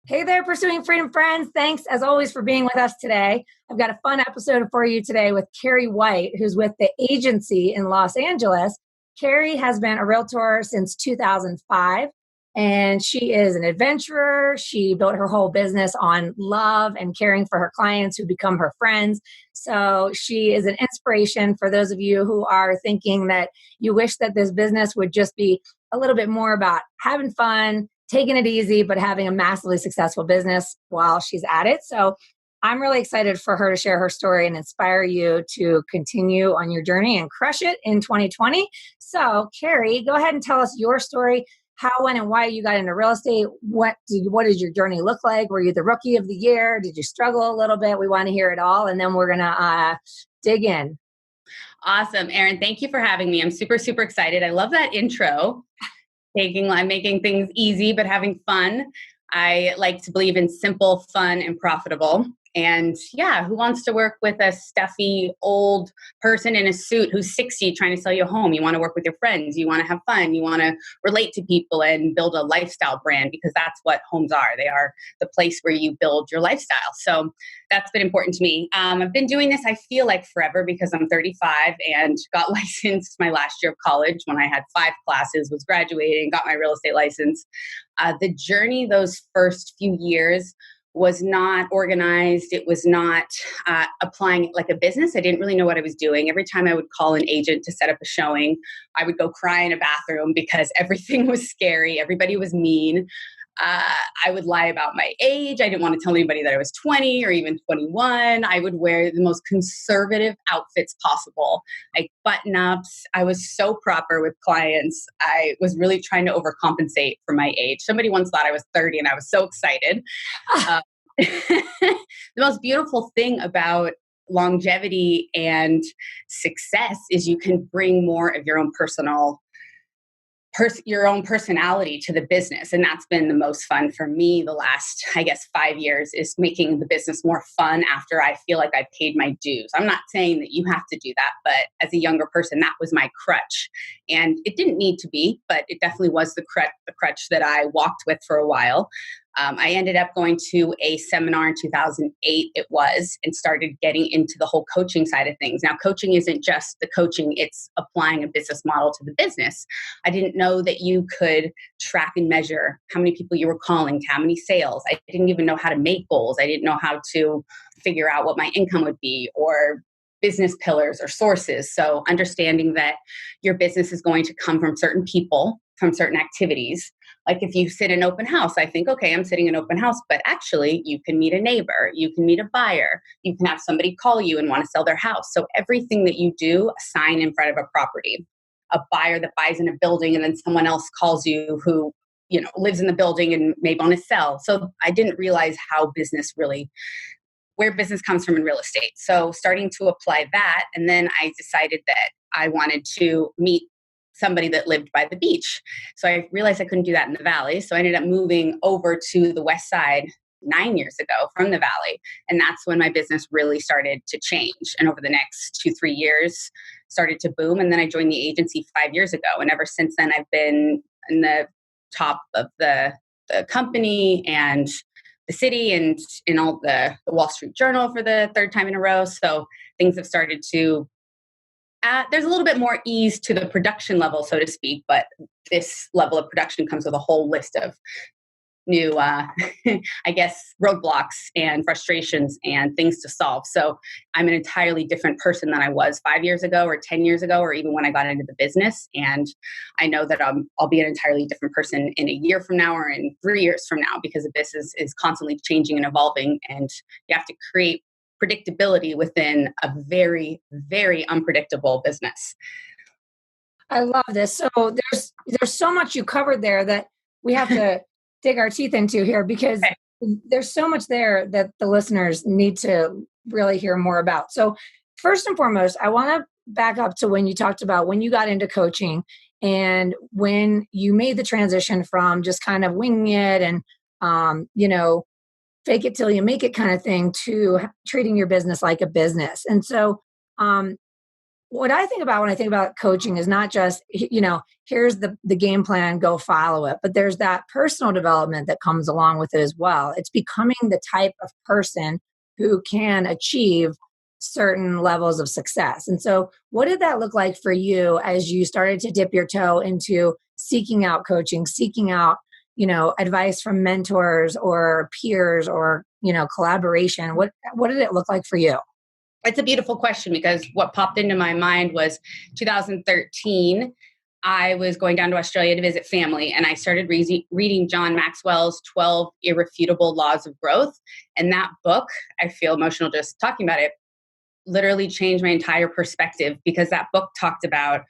Hey there, Pursuing Freedom friends. Thanks as always for being with us today. I've got a fun episode for you today with Carrie White, who's with the agency in Los Angeles. Carrie has been a realtor since 2005, and she is an adventurer. She built her whole business on love and caring for her clients who become her friends. So she is an inspiration for those of you who are thinking that you wish that this business would just be a little bit more about having fun, taking it easy, but having a massively successful business while she's at it. So I'm really excited for her to share her story and inspire you to continue on your journey and crush it in 2020. So Carrie, go ahead and tell us your story, how, when, and why you got into real estate. What did your journey look like? Were you the rookie of the year? Did you struggle a little bit? We want to hear it all. And then we're going to dig in. Awesome. Erin, thank you for having me. I'm super, super excited. I love that intro. I'm making things easy, but having fun. I like to believe in simple, fun, and profitable. And yeah, who wants to work with a stuffy old person in a suit who's 60 trying to sell you a home? You want to work with your friends. You want to have fun. You want to relate to people and build a lifestyle brand, because that's what homes are. They are the place where you build your lifestyle. So that's been important to me. I've been doing this, I feel like, forever, because I'm 35 and got licensed my last year of college when I had 5 classes, was graduating, got my real estate license. The journey those first few years was not organized. It was not applying it like a business. I didn't really know what I was doing. Every time I would call an agent to set up a showing, I would go cry in a bathroom because everything was scary. Everybody was mean. I would lie about my age. I didn't want to tell anybody that I was 20 or even 21. I would wear the most conservative outfits possible, like button-ups. I was so proper with clients. I was really trying to overcompensate for my age. Somebody once thought I was 30 and I was so excited. The most beautiful thing about longevity and success is you can bring more of your own your own personality to the business. And that's been the most fun for me the last, 5 years, is making the business more fun after I feel like I paid my dues. I'm not saying that you have to do that, but as a younger person, that was my crutch. And it didn't need to be, but it definitely was the crutch that I walked with for a while. I ended up going to a seminar in 2008, and started getting into the whole coaching side of things. Now, coaching isn't just the coaching, it's applying a business model to the business. I didn't know that you could track and measure how many people you were calling, how many sales. I didn't even know how to make goals. I didn't know how to figure out what my income would be, or business pillars or sources. So understanding that your business is going to come from certain people, from certain activities. Like if you sit in open house, I think, okay, I'm sitting in open house, but actually you can meet a neighbor, you can meet a buyer, you can have somebody call you and want to sell their house. So everything that you do, a sign in front of a property, a buyer that buys in a building and then someone else calls you who, lives in the building and may want to sell. So I didn't realize where business comes from in real estate. So starting to apply that. And then I decided that I wanted to meet somebody that lived by the beach. So I realized I couldn't do that in the Valley. So I ended up moving over to the West Side 9 years ago from the Valley. And that's when my business really started to change. And over the next 2-3 years, started to boom. And then I joined the agency 5 years ago. And ever since then, I've been in the top of the company and the city and in all the Wall Street Journal for the 3rd time in a row. So things have started to there's a little bit more ease to the production level, so to speak, but this level of production comes with a whole list of new, roadblocks and frustrations and things to solve. So I'm an entirely different person than I was 5 years ago or 10 years ago, or even when I got into the business. And I know that I'll be an entirely different person in a year from now or in 3 years from now, because the business is constantly changing and evolving, and you have to create predictability within a very, very unpredictable business. I love this. So there's so much you covered there that we have to dig our teeth into here, because there's so much there that the listeners need to really hear more about. So first and foremost, I want to back up to when you talked about when you got into coaching and when you made the transition from just kind of winging it and, fake it till you make it kind of thing to treating your business like a business. And so what I think about when I think about coaching is not just, here's the game plan, go follow it, but there's that personal development that comes along with it as well. It's becoming the type of person who can achieve certain levels of success. And so what did that look like for you as you started to dip your toe into seeking out coaching, seeking out, advice from mentors or peers or, collaboration? What did it look like for you? It's a beautiful question because what popped into my mind was 2013. I was going down to Australia to visit family, and I started reading John Maxwell's 12 Irrefutable Laws of Growth. And that book, I feel emotional just talking about it, literally changed my entire perspective, because that book talked about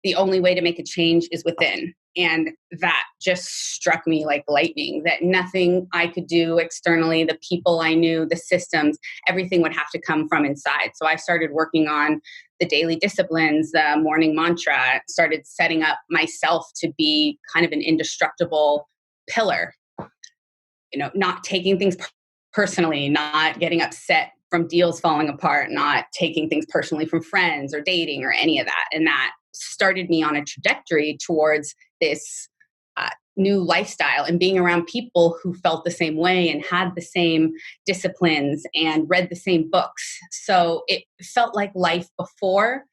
the only way to make a change is within. And that just struck me like lightning, that nothing I could do externally, the people I knew, the systems, everything would have to come from inside. So I started working on the daily disciplines, the morning mantra, started setting up myself to be kind of an indestructible pillar, not taking things personally, not getting upset from deals falling apart, not taking things personally from friends or dating or any of that. And that started me on a trajectory towards this new lifestyle and being around people who felt the same way and had the same disciplines and read the same books. So it felt like life before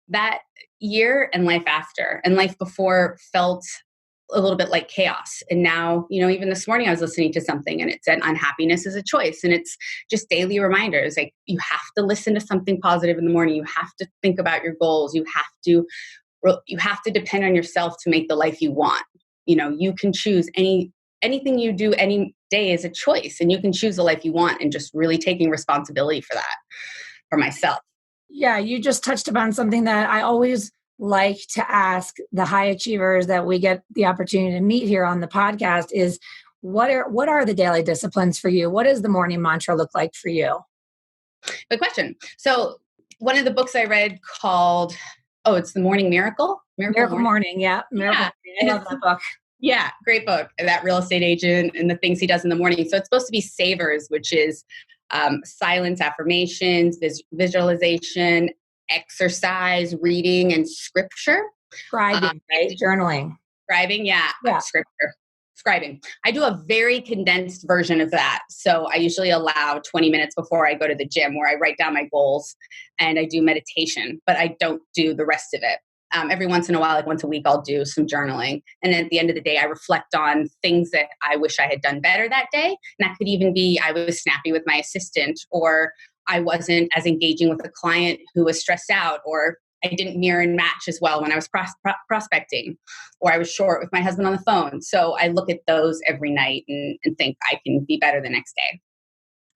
that year and life after. And life before felt a little bit like chaos. And now, even this morning I was listening to something and it said unhappiness is a choice. And it's just daily reminders. Like, you have to listen to something positive in the morning. You have to think about your goals. You have to depend on yourself to make the life you want. You can choose anything you do any day is a choice, and you can choose the life you want, and just really taking responsibility for that for myself. Yeah, you just touched upon something that I always like to ask the high achievers that we get the opportunity to meet here on the podcast is, what are the daily disciplines for you? What does the morning mantra look like for you? Good question. So one of the books I read called, it's The Morning Miracle. Miracle Morning. Yeah. Miracle Morning. I love that book. Yeah, great book. That real estate agent and the things he does in the morning. So it's supposed to be savers, which is silence, affirmations, visualization, exercise, reading, and scripture. Scribing, right? Journaling. Scribing, yeah. Scripture. Scribing. I do a very condensed version of that. So I usually allow 20 minutes before I go to the gym where I write down my goals and I do meditation, but I don't do the rest of it. Every once in a while, like once a week, I'll do some journaling. And then at the end of the day, I reflect on things that I wish I had done better that day. And that could even be, I was snappy with my assistant, or I wasn't as engaging with a client who was stressed out, or I didn't mirror and match as well when I was prospecting, or I was short with my husband on the phone. So I look at those every night and think I can be better the next day.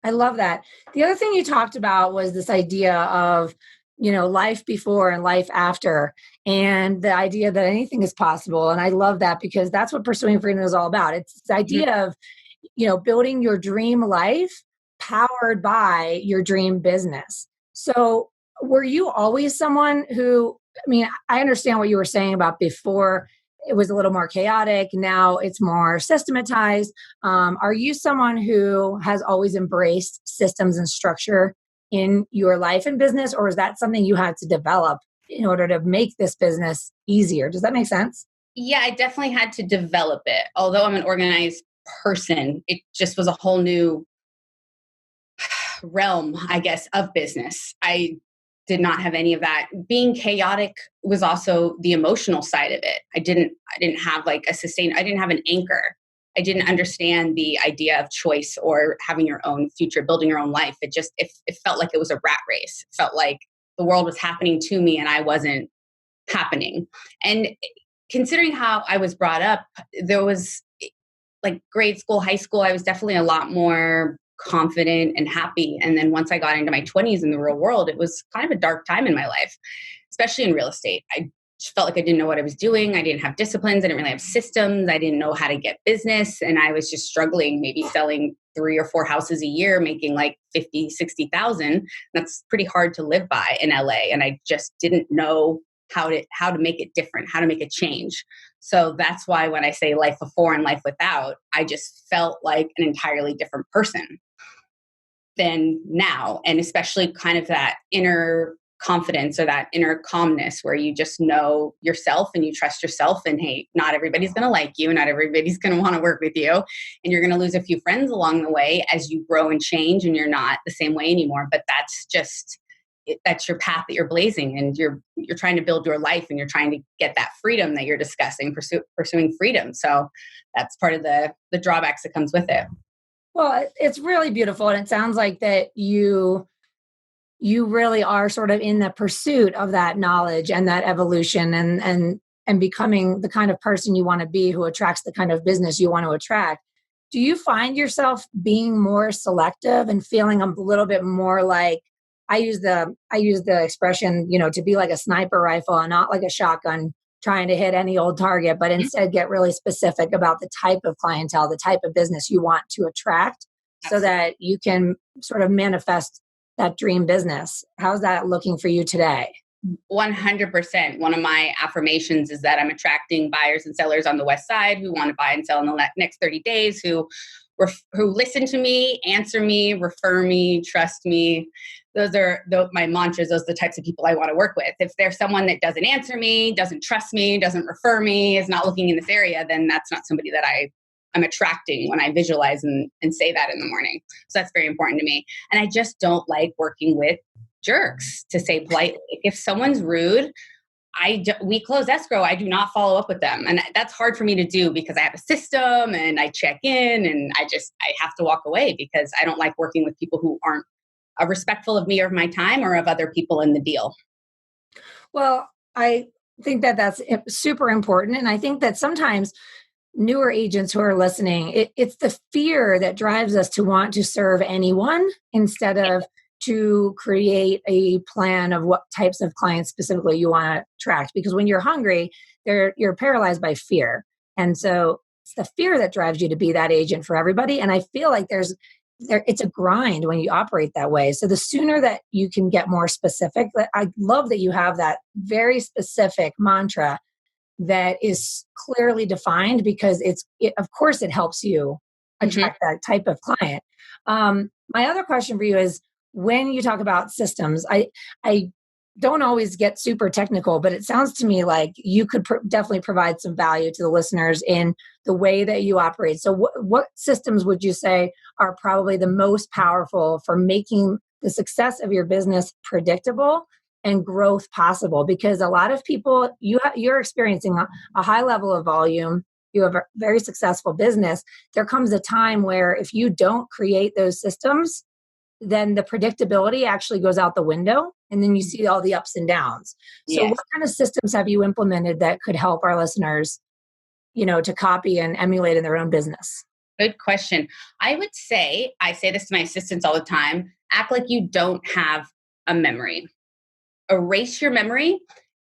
I love that. The other thing you talked about was this idea of, life before and life after, and the idea that anything is possible. And I love that, because that's what Pursuing Freedom is all about. It's this idea of, building your dream life powered by your dream business. So were you always someone who, I understand what you were saying about before it was a little more chaotic. Now it's more systematized. Are you someone who has always embraced systems and structure in your life and business, or is that something you had to develop in order to make this business easier? Does that make sense? Yeah, I definitely had to develop it. Although I'm an organized person, it just was a whole new realm, I guess, of business. I did not have any of that. Being chaotic was also the emotional side of it. I didn't have like I didn't have an anchor. I didn't understand the idea of choice or having your own future, building your own life. It felt like it was a rat race. It felt like the world was happening to me and I wasn't happening. And considering how I was brought up, there was like grade school, high school, I was definitely a lot more confident and happy. And then once I got into my 20s in the real world, it was kind of a dark time in my life, especially in real estate. I felt like I didn't know what I was doing. I didn't have disciplines. I didn't really have systems. I didn't know how to get business. And I was just struggling, maybe selling 3 or 4 houses a year, making like 50, 60,000. That's pretty hard to live by in LA. And I just didn't know how to make it different, how to make a change. So that's why when I say life before and life without, I just felt like an entirely different person than now. And especially kind of that inner confidence or that inner calmness where you just know yourself and you trust yourself, and hey, not everybody's going to like you, not everybody's going to want to work with you, and you're going to lose a few friends along the way as you grow and change and you're not the same way anymore. But that's your path that you're blazing, and you're trying to build your life, and you're trying to get that freedom that you're discussing, pursuing freedom. So that's part of the drawbacks that comes with it. Well, it's really beautiful. And it sounds like that you really are sort of in the pursuit of that knowledge and that evolution and becoming the kind of person you want to be, who attracts the kind of business you want to attract. Do you find yourself being more selective and feeling a little bit more like, I use the expression, to be like a sniper rifle and not like a shotgun trying to hit any old target, but instead get really specific about the type of clientele, the type of business you want to attract, so that you can sort of manifest that dream business? How's that looking for you today? 100%. One of my affirmations is that I'm attracting buyers and sellers on the West Side who want to buy and sell in the next 30 days, who listen to me, answer me, refer me, trust me. Those are my mantras. Those are the types of people I want to work with. If there's someone that doesn't answer me, doesn't trust me, doesn't refer me, is not looking in this area, then that's not somebody that I'm attracting when I visualize and say that in the morning. So that's very important to me. And I just don't like working with jerks, to say politely. If someone's rude, we close escrow. I do not follow up with them. And that's hard for me to do because I have a system and I check in, and I have to walk away because I don't like working with people who aren't respectful of me or of my time or of other people in the deal. Well, I think that that's super important. And I think that sometimes newer agents who are listening, it's the fear that drives us to want to serve anyone instead of to create a plan of what types of clients specifically you want to attract. Because when you're hungry, you're paralyzed by fear. And so it's the fear that drives you to be that agent for everybody. And I feel like it's a grind when you operate that way. So the sooner that you can get more specific, I love that you have that very specific mantra that is clearly defined, because of course it helps you attract that type of client. My other question for you is, when you talk about systems, I don't always get super technical, but it sounds to me like you could definitely provide some value to the listeners in the way that you operate. So what systems would you say are probably the most powerful for making the success of your business predictable and growth possible? Because a lot of people, you're experiencing a high level of volume, you have a very successful business. There comes a time where if you don't create those systems, then the predictability actually goes out the window, and then you see all the ups and downs. So What kind of systems have you implemented that could help our listeners, to copy and emulate in their own business? Good question. I would say, I say this to my assistants all the time, act like you don't have a memory. Erase your memory,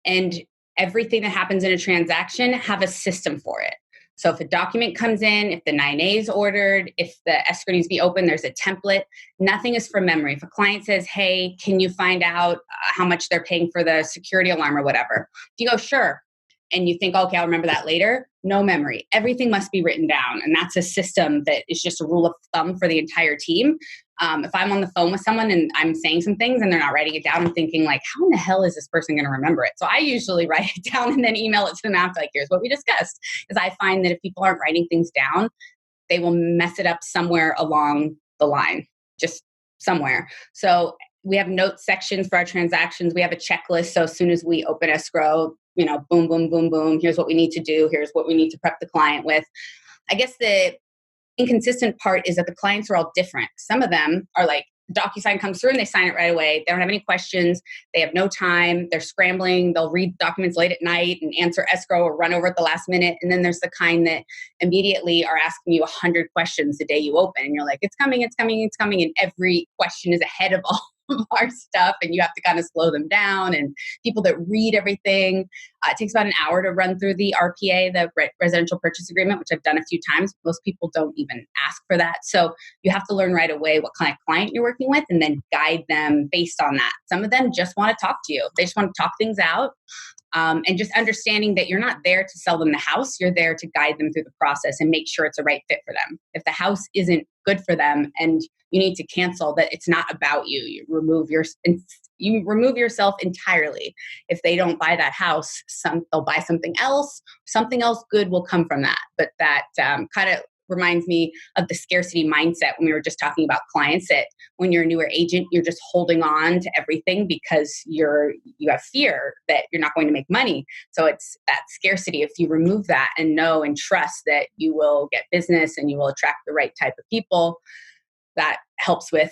and everything that happens in a transaction, have a system for it. So if a document comes in, if the 9A is ordered, if the escrow needs to be open, there's a template. Nothing is from memory. If a client says, hey, can you find out how much they're paying for the security alarm or whatever? If you go, sure, and you think, okay, I'll remember that later, no memory. Everything must be written down. And that's a system that is just a rule of thumb for the entire team. If I'm on the phone with someone and I'm saying some things and they're not writing it down, I'm thinking like, how in the hell is this person going to remember it? So I usually write it down and then email it to them after, like, here's what we discussed. Because I find that if people aren't writing things down, they will mess it up somewhere along the line, just somewhere. So we have note sections for our transactions. We have a checklist. So as soon as we open escrow, boom, boom, boom, boom, here's what we need to do. Here's what we need to prep the client with. I guess the inconsistent part is that the clients are all different. Some of them are like, DocuSign comes through and they sign it right away. They don't have any questions. They have no time. They're scrambling. They'll read documents late at night and answer escrow or run over at the last minute. And then there's the kind that immediately are asking you 100 questions the day you open. And you're like, it's coming, it's coming, it's coming. And every question is ahead of all of our stuff. And you have to kind of slow them down. And people that read everything, it takes about an hour to run through the RPA, the residential purchase agreement, which I've done a few times. Most people don't even ask for that. So you have to learn right away what kind of client you're working with and then guide them based on that. Some of them just want to talk to you. They just want to talk things out. And just understanding that you're not there to sell them the house, you're there to guide them through the process and make sure it's a right fit for them. If the house isn't good for them and you need to cancel that. It's not about you. You remove yourself entirely. If they don't buy that house, they'll buy something else. Something else good will come from that. But that kind of reminds me of the scarcity mindset when we were just talking about clients, that when you're a newer agent, you're just holding on to everything because you have fear that you're not going to make money. So it's that scarcity. If you remove that and know and trust that you will get business and you will attract the right type of people, that helps with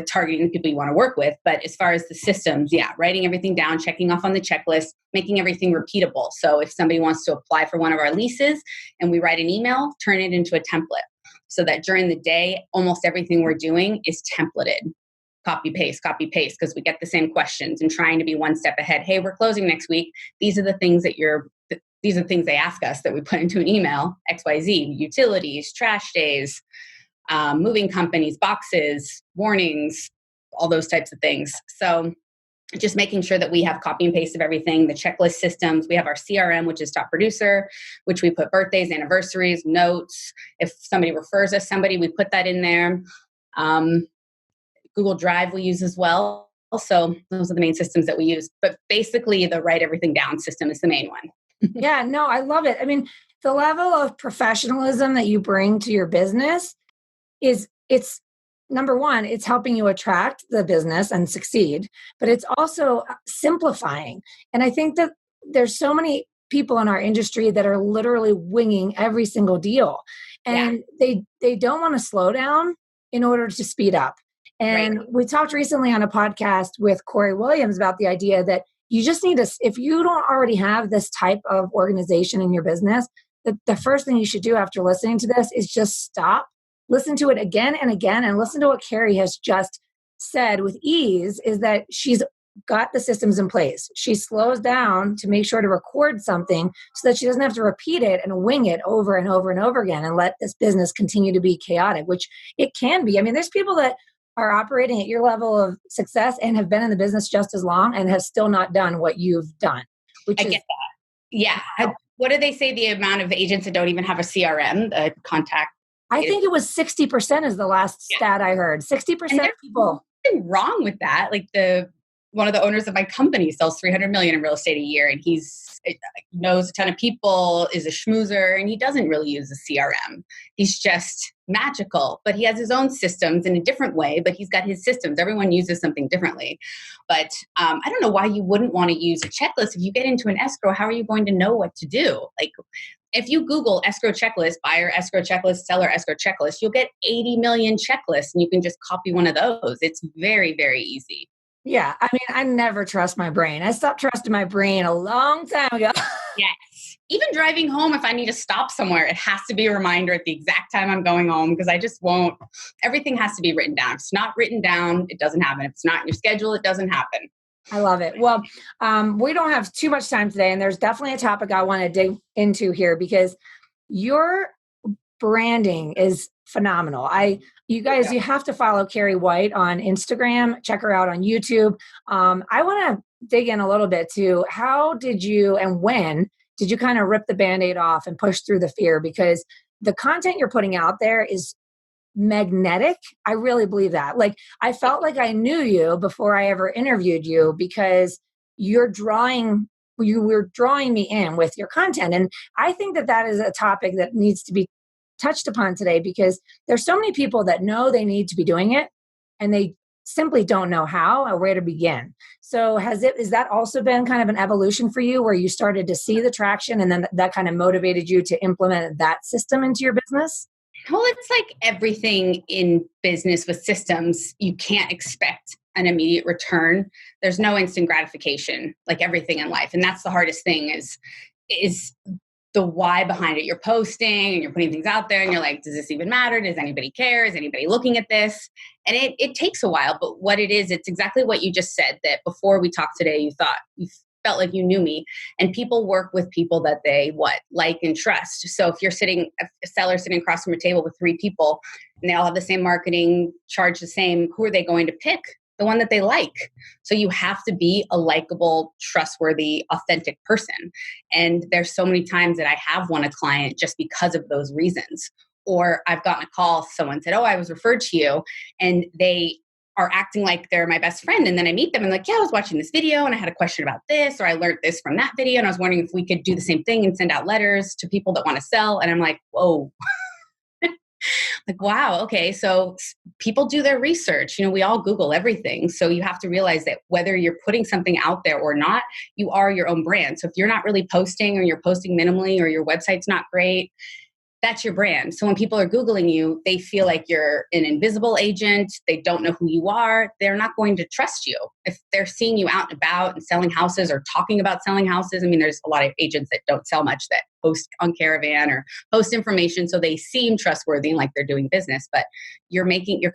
targeting the people you want to work with. But as far as the systems, writing everything down, checking off on the checklist, making everything repeatable. So if somebody wants to apply for one of our leases and we write an email, turn it into a template so that during the day, almost everything we're doing is templated. Copy, paste, because we get the same questions and trying to be one step ahead. Hey, we're closing next week. These are the things they ask us that we put into an email, XYZ, utilities, trash days, moving companies, boxes, warnings, all those types of things. So just making sure that we have copy and paste of everything, the checklist systems. We have our CRM, which is Top Producer, which we put birthdays, anniversaries, notes. If somebody refers us somebody, we put that in there. Google Drive we use as well. So those are the main systems that we use. But basically, the write everything down system is the main one. Yeah, no, I love it. I mean, the level of professionalism that you bring to your business it's number one, it's helping you attract the business and succeed, but it's also simplifying. And I think that there's so many people in our industry that are literally winging every single deal, and they don't want to slow down in order to speed up. And we talked recently on a podcast with Corey Williams about the idea that you just need to, if you don't already have this type of organization in your business, the first thing you should do after listening to this is just stop, listen to it again and again, and listen to what Carrie has just said with ease, is that she's got the systems in place. She slows down to make sure to record something so that she doesn't have to repeat it and wing it over and over and over again and let this business continue to be chaotic, which it can be. I mean, there's people that are operating at your level of success and have been in the business just as long and have still not done what you've done. I get that. Yeah. What do they say the amount of agents that don't even have a CRM, contact? I think it was 60% is the last stat I heard. 60% of people. Nothing wrong with that. Like one of the owners of my company sells $300 million in real estate a year, and he knows a ton of people, is a schmoozer, and he doesn't really use a CRM. He's just magical, but he has his own systems in a different way, but he's got his systems. Everyone uses something differently. But I don't know why you wouldn't want to use a checklist. If you get into an escrow, how are you going to know what to do? Like, if you Google escrow checklist, buyer escrow checklist, seller escrow checklist, you'll get 80 million checklists, and you can just copy one of those. It's very, very easy. Yeah. I mean, I never trust my brain. I stopped trusting my brain a long time ago. Yes. Even driving home, if I need to stop somewhere, it has to be a reminder at the exact time I'm going home, because I just won't. Everything has to be written down. If it's not written down, it doesn't happen. If it's not in your schedule, it doesn't happen. I love it. Well, we don't have too much time today, and there's definitely a topic I want to dig into here, because your branding is phenomenal. You guys, you have to follow Carrie White on Instagram. Check her out on YouTube. I want to dig in a little bit to how did you and when did you kind of rip the Band-Aid off and push through the fear? Because the content you're putting out there is magnetic. I really believe that. Like, I felt like I knew you before I ever interviewed you, because you were drawing me in with your content. And I think that is a topic that needs to be touched upon today, because there's so many people that know they need to be doing it and they simply don't know how or where to begin. So has that also been kind of an evolution for you, where you started to see the traction and then that kind of motivated you to implement that system into your business? Well, it's like everything in business with systems. You can't expect an immediate return. There's no instant gratification, like everything in life. And that's the hardest thing is the why behind it. You're posting and you're putting things out there and you're like, does this even matter? Does anybody care? Is anybody looking at this? And it takes a while, but what it is, it's exactly what you just said, that before we talked today, you felt like you knew me, and people work with people that they like and trust. So if you're a seller sitting across from a table with 3 people and they all have the same marketing, charge the same, who are they going to pick? The one that they like. So you have to be a likable, trustworthy, authentic person. And there's so many times that I have won a client just because of those reasons. Or I've gotten a call, someone said, oh, I was referred to you, and they are acting like they're my best friend. And then I meet them and like, yeah, I was watching this video and I had a question about this, or I learned this from that video. And I was wondering if we could do the same thing and send out letters to people that want to sell. And I'm like, whoa, like, wow. Okay. So people do their research. We all Google everything. So you have to realize that whether you're putting something out there or not, you are your own brand. So if you're not really posting, or you're posting minimally, or your website's not great, that's your brand. So when people are Googling you, they feel like you're an invisible agent. They don't know who you are. They're not going to trust you. If they're seeing you out and about and selling houses or talking about selling houses, I mean, there's a lot of agents that don't sell much that post on Caravan or post information. So they seem trustworthy and like they're doing business, but you're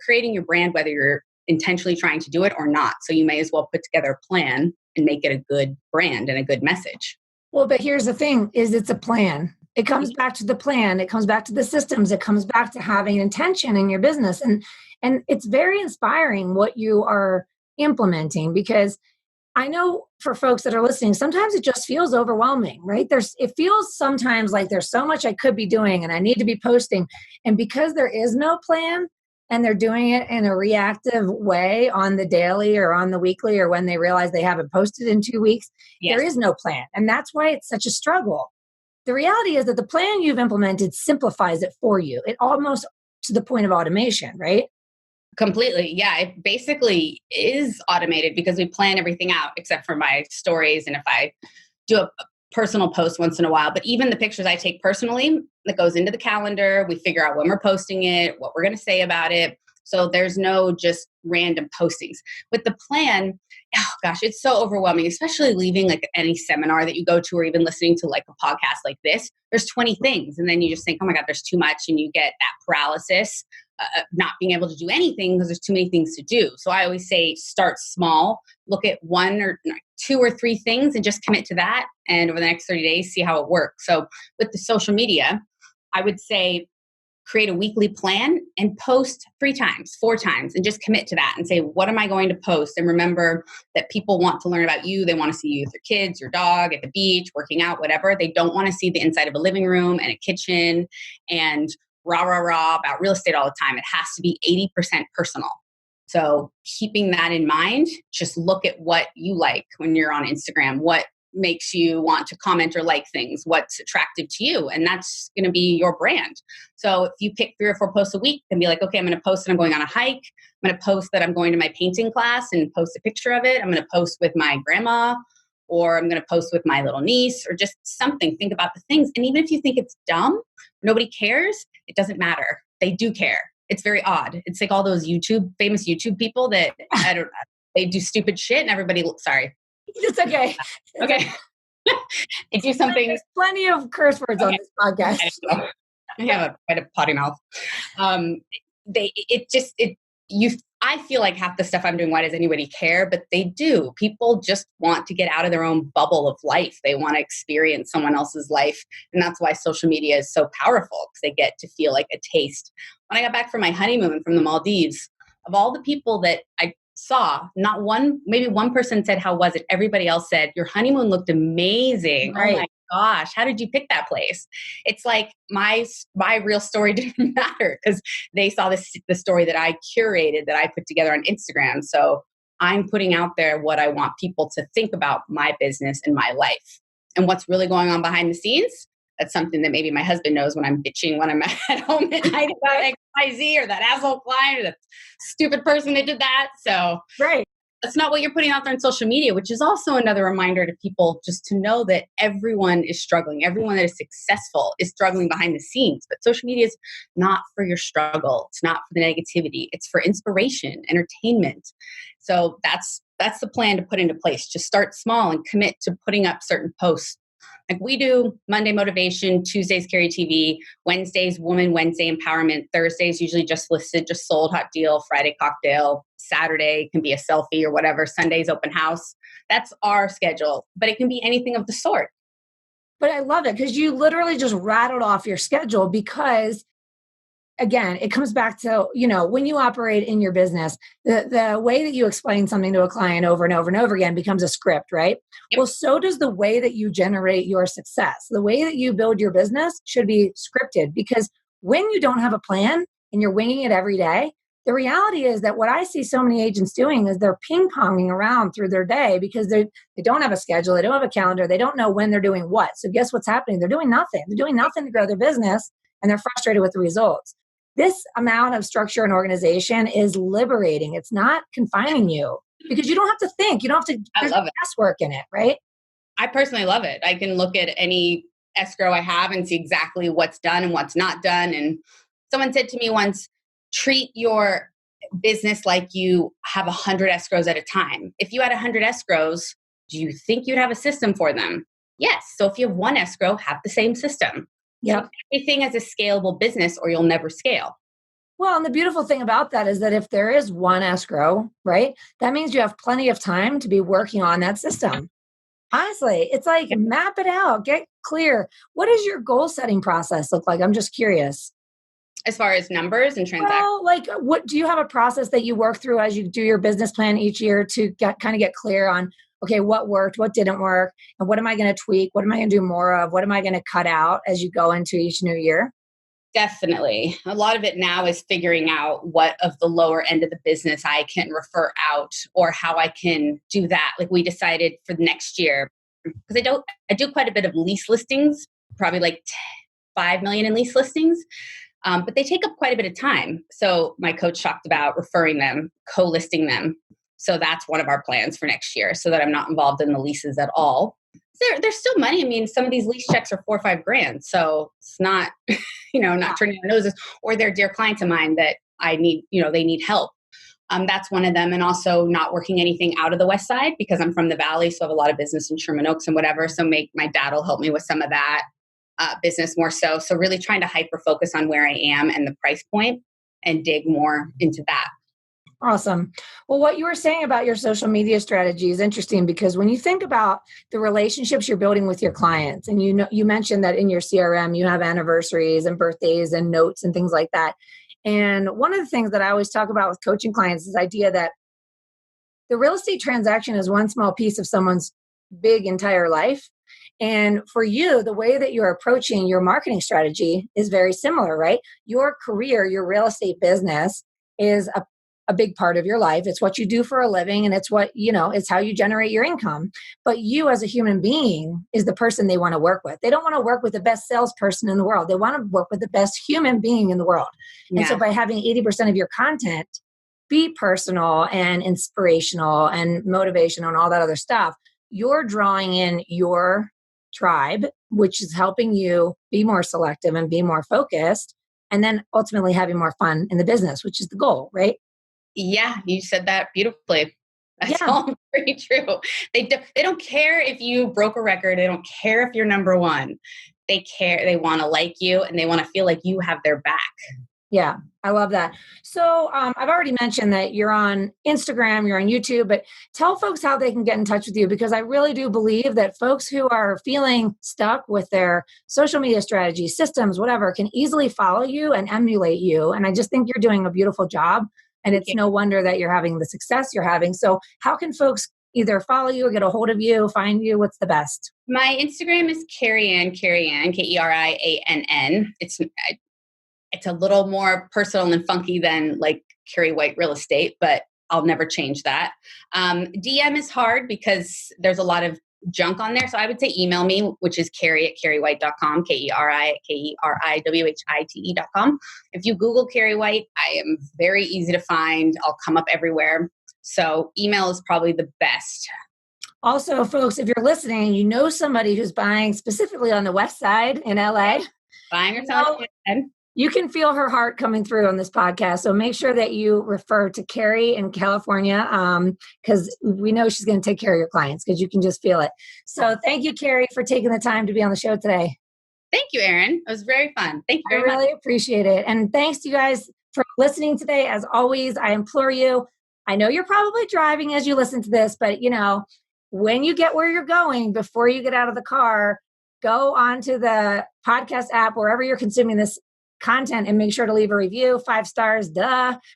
creating your brand, whether you're intentionally trying to do it or not. So you may as well put together a plan and make it a good brand and a good message. Well, but here's the thing is it's a plan. It comes back to the plan. It comes back to the systems. It comes back to having intention in your business. And it's very inspiring what you are implementing, because I know for folks that are listening, sometimes it just feels overwhelming, right? It feels sometimes like there's so much I could be doing and I need to be posting. And because there is no plan and they're doing it in a reactive way on the daily or on the weekly, or when they realize they haven't posted in 2 weeks, There is no plan. And that's why it's such a struggle. The reality is that the plan you've implemented simplifies it for you. It almost to the point of automation, right? Completely. Yeah. It basically is automated because we plan everything out except for my stories. And if I do a personal post once in a while, but even the pictures I take personally, that goes into the calendar. We figure out when we're posting it, what we're going to say about it. So there's no just random postings. With the plan, oh gosh, it's so overwhelming, especially leaving like any seminar that you go to, or even listening to like a podcast like this. There's 20 things. And then you just think, oh my God, there's too much. And you get that paralysis, not being able to do anything because there's too many things to do. So I always say, start small, look at 1 or 2 or 3 things and just commit to that. And over the next 30 days, see how it works. So with the social media, I would say, create a weekly plan and post 3 times, 4 times, and just commit to that and say, what am I going to post? And remember that people want to learn about you. They want to see you with your kids, your dog, at the beach, working out, whatever. They don't want to see the inside of a living room and a kitchen and rah, rah, rah about real estate all the time. It has to be 80% personal. So keeping that in mind, just look at what you like when you're on Instagram, what makes you want to comment or like things, what's attractive to you. And that's going to be your brand. So if you pick 3 or 4 posts a week and be like, okay, I'm going to post that I'm going on a hike. I'm going to post that I'm going to my painting class and post a picture of it. I'm going to post with my grandma, or I'm going to post with my little niece, or just something. Think about the things. And even if you think it's dumb, nobody cares, it doesn't matter. They do care. It's very odd. It's like all those famous YouTube people that, I don't know, they do stupid shit and everybody, sorry. It's okay. Okay. They do something. There's plenty of curse words on this podcast. I have quite a potty mouth. I feel like half the stuff I'm doing, why does anybody care? But they do. People just want to get out of their own bubble of life. They want to experience someone else's life. And that's why social media is so powerful, because they get to feel like a taste. When I got back from my honeymoon from the Maldives, of all the people that I saw, not one, maybe one person said, how was it? Everybody else said, your honeymoon looked amazing. Right. Oh my gosh, how did you pick that place? It's like my real story didn't matter because they saw the story that I curated, that I put together on Instagram. So I'm putting out there what I want people to think about my business and my life. And what's really going on behind the scenes, that's something that maybe my husband knows when I'm bitching when I'm at home at night about XYZ or that asshole client or that stupid person that did that. So right. That's not what you're putting out there on social media, which is also another reminder to people just to know that everyone is struggling. Everyone that is successful is struggling behind the scenes. But social media is not for your struggle. It's not for the negativity. It's for inspiration, entertainment. So that's the plan to put into place. Just start small and commit to putting up certain posts. Like we do Monday motivation, Tuesdays Carry TV, Wednesdays Woman Wednesday empowerment, Thursdays usually just listed, just sold, hot deal, Friday cocktail, Saturday can be a selfie or whatever, Sunday's open house. That's our schedule, but it can be anything of the sort. But I love it because you literally just rattled off your schedule because again, it comes back to, when you operate in your business, the way that you explain something to a client over and over and over again becomes a script, right? Yep. Well, so does the way that you generate your success. The way that you build your business should be scripted because when you don't have a plan and you're winging it every day, the reality is that what I see so many agents doing is they're ping-ponging around through their day because they don't have a schedule, they don't have a calendar, they don't know when they're doing what. So guess what's happening? They're doing nothing. They're doing nothing to grow their business, and they're frustrated with the results. This amount of structure and organization is liberating. It's not confining you because you don't have to think. You don't have to, there's guesswork in it, right? I personally love it. I can look at any escrow I have and see exactly what's done and what's not done. And someone said to me once, treat your business like you have 100 escrows at a time. If you had 100 escrows, do you think you'd have a system for them? Yes. So if you have one escrow, have the same system. Yep. So everything is a scalable business or you'll never scale. Well, and the beautiful thing about that is that if there is one escrow, right, that means you have plenty of time to be working on that system. Honestly, it's like map it out, get clear. What does your goal setting process look like? I'm just curious. As far as numbers and transactions? Well, like what do you have a process that you work through as you do your business plan each year to get clear on, okay, what worked, what didn't work, and what am I going to tweak? What am I going to do more of? What am I going to cut out as you go into each new year? Definitely. A lot of it now is figuring out what of the lower end of the business I can refer out or how I can do that. Like we decided for the next year, because I do quite a bit of lease listings, probably like 5 million in lease listings. But they take up quite a bit of time. So my coach talked about referring them, co-listing them. So that's one of our plans for next year so that I'm not involved in the leases at all. There's still money. I mean, some of these lease checks are $4 or $5 grand. So it's not, not turning their noses, or they're dear clients of mine that I need, they need help. That's one of them. And also not working anything out of the West Side because I'm from the Valley. So I have a lot of business in Sherman Oaks and whatever. So my dad will help me with some of that. Business more so. So really trying to hyper focus on where I am and the price point and dig more into that. Awesome. Well, what you were saying about your social media strategy is interesting because when you think about the relationships you're building with your clients, and you mentioned that in your CRM, you have anniversaries and birthdays and notes and things like that. And one of the things that I always talk about with coaching clients is the idea that the real estate transaction is one small piece of someone's big entire life. And for you, the way that you're approaching your marketing strategy is very similar, right? Your career, your real estate business is a big part of your life. It's what you do for a living and it's what, it's how you generate your income. But you as a human being is the person they want to work with. They don't want to work with the best salesperson in the world. They want to work with the best human being in the world. Yeah. And so by having 80% of your content be personal and inspirational and motivational and all that other stuff, you're drawing in your tribe, which is helping you be more selective and be more focused, and then ultimately having more fun in the business, which is the goal, right? Yeah, you said that beautifully. That's all very true. They don't care if you broke a record. They don't care if you're number one. They care. They want to like you and they want to feel like you have their back. Yeah, I love that. So I've already mentioned that you're on Instagram, you're on YouTube, but tell folks how they can get in touch with you, because I really do believe that folks who are feeling stuck with their social media strategy, systems, whatever, can easily follow you and emulate you. And I just think you're doing a beautiful job. And it's no wonder that you're having the success you're having. So how can folks either follow you or get a hold of you, find you? What's the best? My Instagram is Keriann, Keriann. It's a little more personal and funky than like Carrie White Real Estate, but I'll never change that. DM is hard because there's a lot of junk on there. So I would say email me, which is Keri@KeriWhite.com, KeriWhite.com. If you Google Carrie White, I am very easy to find. I'll come up everywhere. So email is probably the best. Also, folks, if you're listening, you know somebody who's buying specifically on the West Side in LA. Buying or selling. You can feel her heart coming through on this podcast. So make sure that you refer to Carrie in California because we know she's going to take care of your clients because you can just feel it. So thank you, Carrie, for taking the time to be on the show today. Thank you, Erin. It was very fun. Thank you very much. I really appreciate it. And thanks to you guys for listening today. As always, I implore you, I know you're probably driving as you listen to this, but when you get where you're going, before you get out of the car, go onto the podcast app, wherever you're consuming this content, and make sure to leave a review, 5 stars,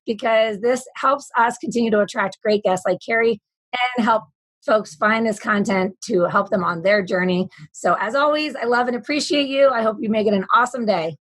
because this helps us continue to attract great guests like Carrie and help folks find this content to help them on their journey. So as always, I love and appreciate you. I hope you make it an awesome day.